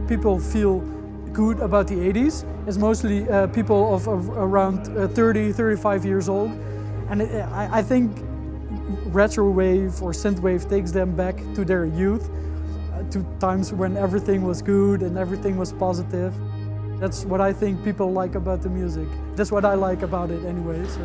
people feel good about the 80s is mostly people of around 30, 35 years old. And I think retrowave or synthwave takes them back to their youth, to times when everything was good and everything was positive. That's what I think people like about the music. That's what I like about it anyway. So.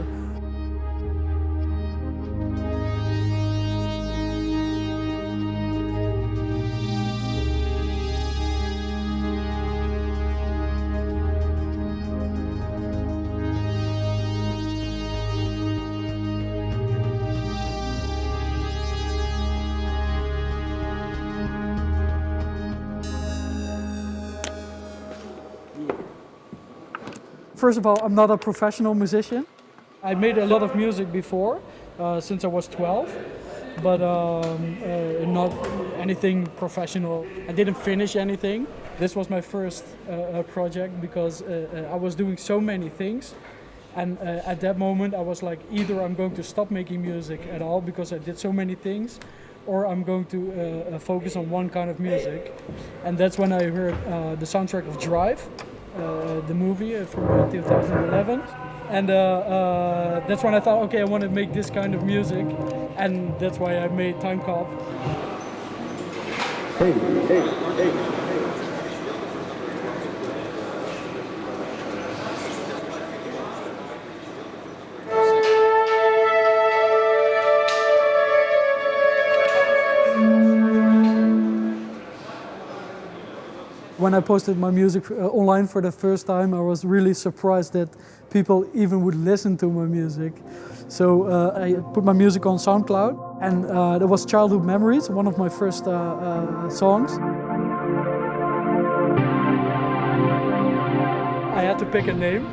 First of all, I'm not a professional musician. I made a lot of music before, since I was 12, but not anything professional. I didn't finish anything. This was my first project because I was doing so many things. And at that moment I was like, either I'm going to stop making music at all because I did so many things, or I'm going to focus on one kind of music. And that's when I heard the soundtrack of Drive. The movie from 2011, and that's when I thought, okay, I want to make this kind of music, and that's why I made Time Cop. Hey. When I posted my music online for the first time, I was really surprised that people even would listen to my music. So I put my music on SoundCloud, and that was Childhood Memories, one of my first songs. I had to pick a name,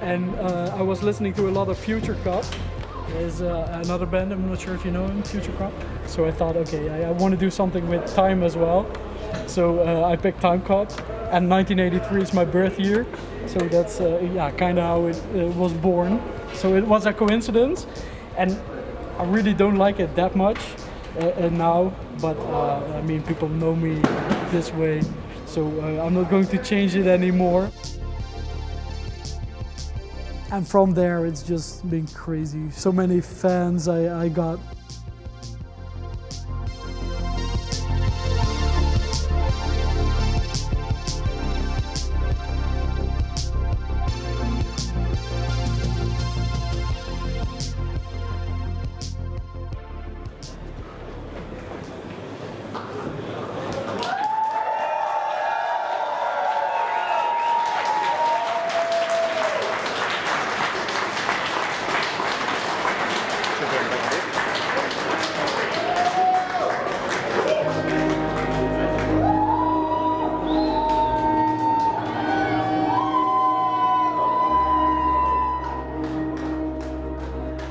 and I was listening to a lot of Future Cop. There's another band, I'm not sure if you know him, Future Cop. So I thought, okay, I want to do something with time as well. So I picked Time Cop, and 1983 is my birth year. So that's kind of how it was born. So it was a coincidence, and I really don't like it that much now. But I mean, people know me this way, so I'm not going to change it anymore. And from there, it's just been crazy. So many fans I got.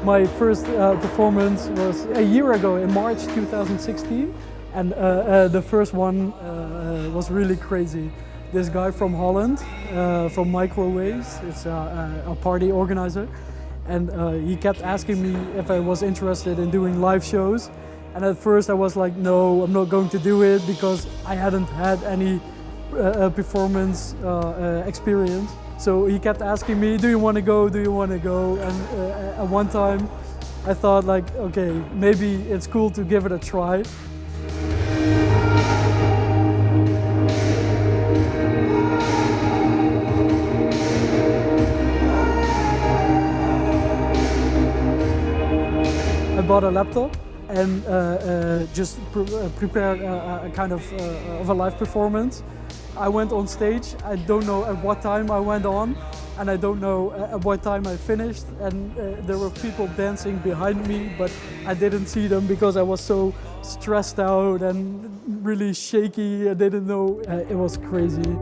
My first performance was a year ago in March 2016, and the first one was really crazy. This guy from Holland, from Microwaves, it's a party organizer, and he kept asking me if I was interested in doing live shows. And at first I was like, no, I'm not going to do it because I hadn't had any performance experience. So he kept asking me, do you want to go, do you want to go? And at one time I thought like, okay, maybe it's cool to give it a try. I bought a laptop and just prepared a kind of a live performance. I went on stage. I don't know at what time I went on, and I don't know at what time I finished. And there were people dancing behind me, but I didn't see them because I was so stressed out and really shaky. I didn't know. It was crazy.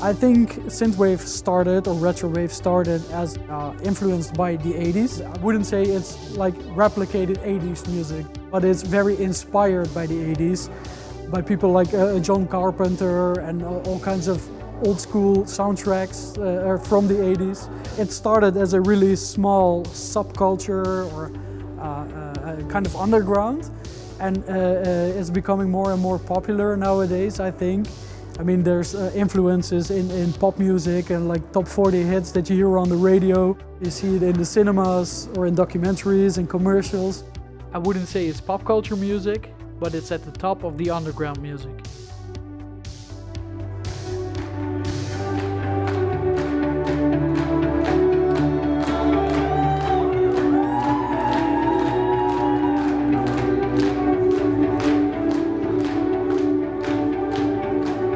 I think synthwave started, or retrowave started, as influenced by the 80s. I wouldn't say it's like replicated 80s music, but it's very inspired by the 80s, by people like John Carpenter and all kinds of old school soundtracks from the 80s. It started as a really small subculture or kind of underground, and it's becoming more and more popular nowadays, I think. I mean, there's influences in pop music and like top 40 hits that you hear on the radio. You see it in the cinemas or in documentaries and commercials. I wouldn't say it's pop culture music, but it's at the top of the underground music.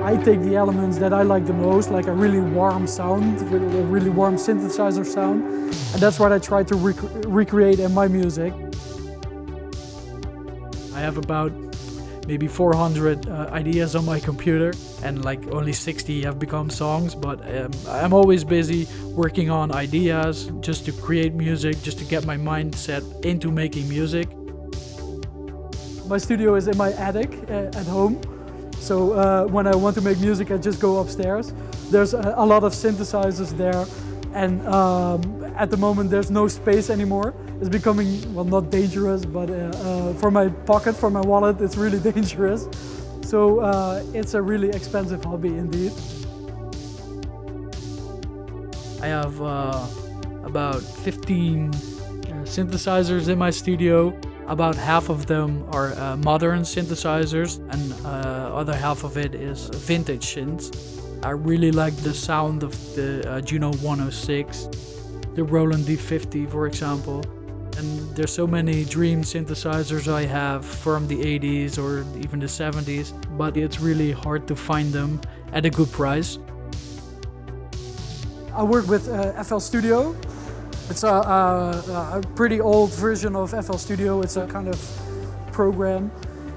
I take the elements that I like the most, like a really warm sound, with a really warm synthesizer sound, and that's what I try to recreate in my music. I have about maybe 400 ideas on my computer, and like only 60 have become songs, but I'm always busy working on ideas just to create music, just to get my mindset into making music. My studio is in my attic at home. So when I want to make music, I just go upstairs. There's a lot of synthesizers there, and at the moment there's no space anymore. It's becoming, well, not dangerous, but for my pocket, for my wallet, it's really dangerous. So it's a really expensive hobby indeed. I have about 15 synthesizers in my studio. About half of them are modern synthesizers, and other half of it is vintage synths. I really like the sound of the Juno 106, the Roland D50 for example. And there's so many dream synthesizers I have from the 80s or even the 70s, but it's really hard to find them at a good price. I work with FL Studio. It's a pretty old version of FL Studio. It's a kind of program,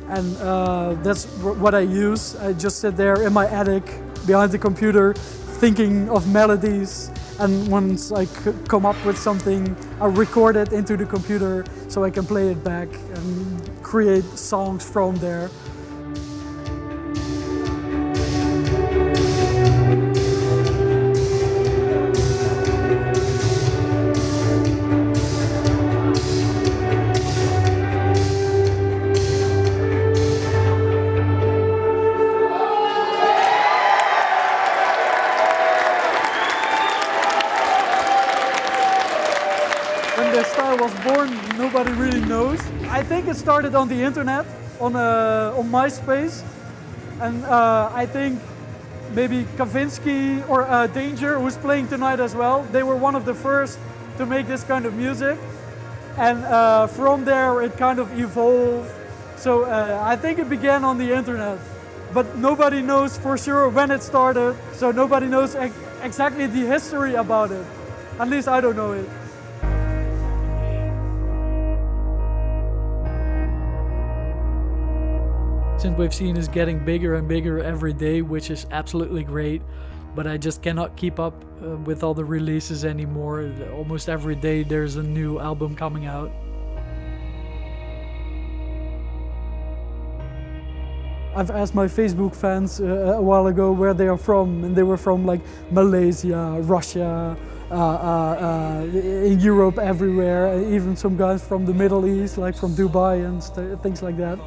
and that's what I use. I just sit there in my attic behind the computer thinking of melodies, and once I come up with something, I record it into the computer so I can play it back and create songs from there. When the star was born, nobody really knows. I think it started on the internet, on MySpace, and I think maybe Kavinsky or Danger, who's playing tonight as well, they were one of the first to make this kind of music, and from there it kind of evolved. So I think it began on the internet, but nobody knows for sure when it started, so nobody knows exactly the history about it. At least I don't know it. Synthwave scene is getting bigger and bigger every day, which is absolutely great, but I just cannot keep up with all the releases anymore. Almost every day there's a new album coming out. I've asked my Facebook fans a while ago where they are from, and they were from like Malaysia, Russia, in Europe, everywhere, even some guys from the Middle East, like from Dubai and things like that.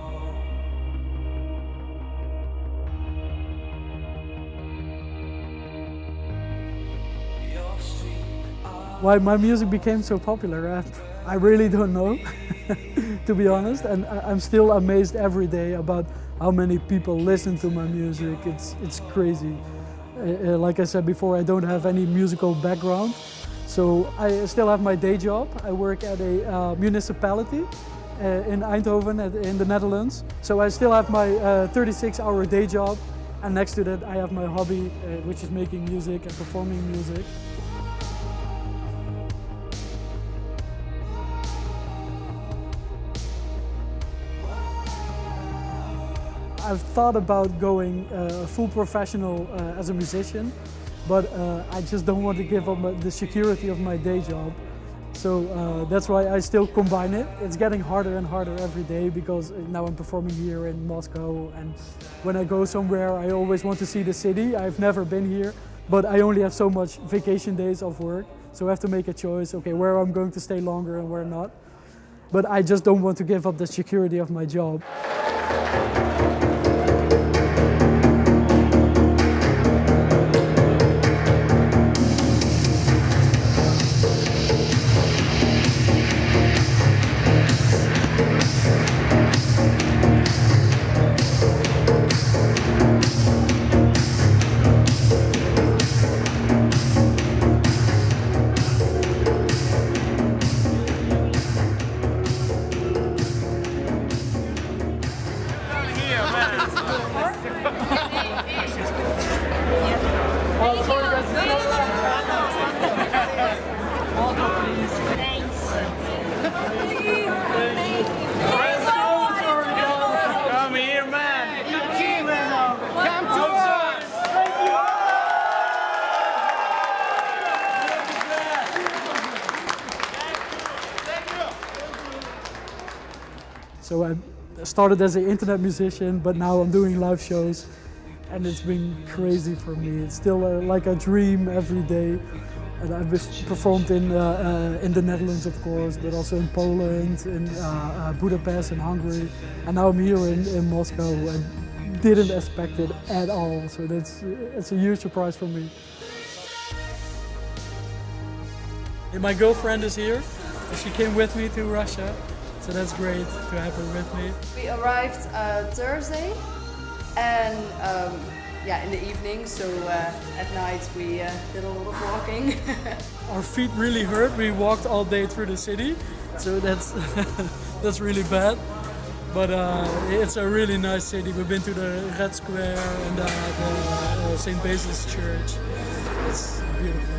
Why my music became so popular, I really don't know, to be honest, and I'm still amazed every day about how many people listen to my music. It's crazy. Like I said before, I don't have any musical background, so I still have my day job. I work at a municipality in Eindhoven in the Netherlands, so I still have my 36-hour day job, and next to that I have my hobby, which is making music and performing music. I've thought about going full professional as a musician, but I just don't want to give up the security of my day job. So that's why I still combine it. It's getting harder and harder every day because now I'm performing here in Moscow, and when I go somewhere I always want to see the city. I've never been here, but I only have so much vacation days of work, so I have to make a choice, okay, where I'm going to stay longer and where not. But I just don't want to give up the security of my job. So I started as an internet musician, but now I'm doing live shows, and it's been crazy for me. It's still like a dream every day. And I've performed in the Netherlands, of course, but also in Poland, in Budapest, and Hungary, and now I'm here in Moscow. I didn't expect it at all, so it's a huge surprise for me. And my girlfriend is here. She came with me to Russia. So that's great to have her with me. We arrived Thursday, and in the evening. So at night we did a lot of walking. Our feet really hurt. We walked all day through the city, so that's that's really bad. But it's a really nice city. We've been to the Red Square and the St. Basil's Church. It's beautiful.